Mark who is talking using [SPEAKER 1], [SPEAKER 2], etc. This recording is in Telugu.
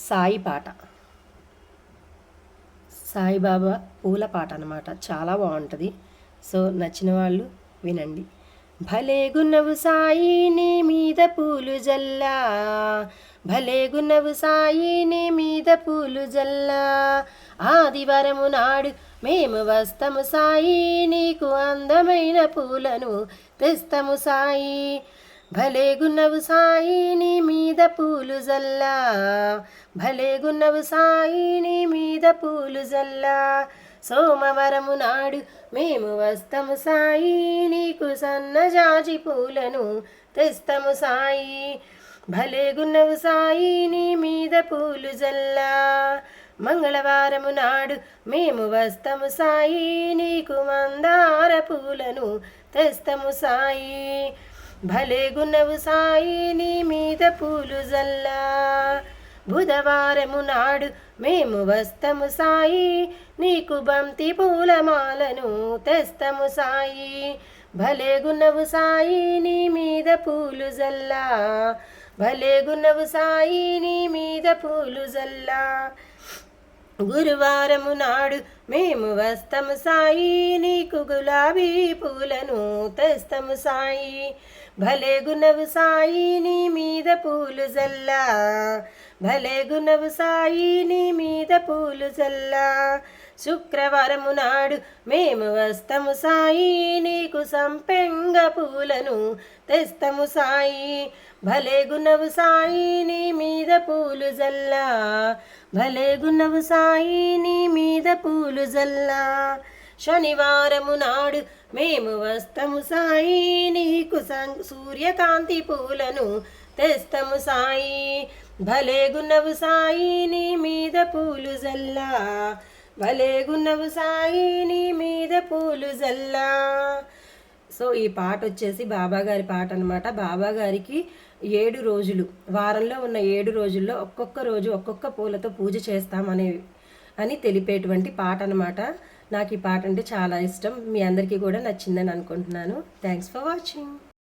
[SPEAKER 1] సాయి పాట, సాయిబాబా పూల పాట అన్నమాట. చాలా బాగుంటుంది. సో నచ్చిన వాళ్ళు వినండి. భలే గున్నవు సాయి నీ మీద పూలు జల్లా, భలే గున్నవు సాయి నీ మీద పూలు జల్లా. ఆదివారము నాడు మేము వస్తము సాయి, నీకు అందమైన పూలను తెస్తము సాయి. భలే గున్నవు సాయి నీ మీద పూలు జల్లా, భలే గున్నవు సాయి నీ మీద పూలు జల్లా. సోమవారము నాడు మేము వస్తము సాయి, నీకు సన్నజాజి పూలను తెస్తము సాయి. భలే గున్నవు సాయి నీ మీద పూలు జల్లా. మంగళవారము నాడు మేము వస్తము సాయి, నీకు మందార పూలను తెస్తము సాయి. భలే గున్నవు సాయి నీ మీద పూలు జల్లా. బుధవారము నాడు మేము వస్తము సాయి, నీకు బంతి పూలమాలను తెస్తము సాయి. భలే గున్నవు సాయి నీ మీద పూలు జల్లా, భలే గున్నవు సాయి నీ మీద పూలు జల్లా. గురువారము నాడు మేము వస్తము సాయి, నీకు గులాబీ పూలను తెస్తము సాయి. భలే గున్నవు సాయి నీ మీద పూలు జల్లా, భలే గున్నవు సాయి నీ మీద పూలు జల్లా. శుక్రవారము నాడు మేము వస్తము సాయి, నీకు సంపెంగ పూలను తెస్తము సాయి. భలే గున్నవు సాయి నీ మీద పూలు జల్లా, భలే గున్నవు సాయి నీ మీద పూలు జల్లా. శనివారము నాడు మేము వస్తము సాయి, నీకు సూర్యకాంతి పూలను తెస్తము సాయి. భలే గున్నవు సాయి నీ మీద పూలు జల్లా, భలే గున్నవు సాయి నీ మీద పూలు జల్లా. సో ఈ పాట వచ్చేసి బాబాగారి పాట అనమాట. బాబాగారికి 7 రోజులు, వారంలో ఉన్న 7 రోజుల్లో ఒక్కొక్క రోజు ఒక్కొక్క పూలతో పూజ చేస్తామని తెలిపేటువంటి పాట అనమాట. నాకు ఈ పాట అంటే చాలా ఇష్టం. మీ అందరికీ కూడా నచ్చిందని అనుకుంటున్నాను. Thanks for watching.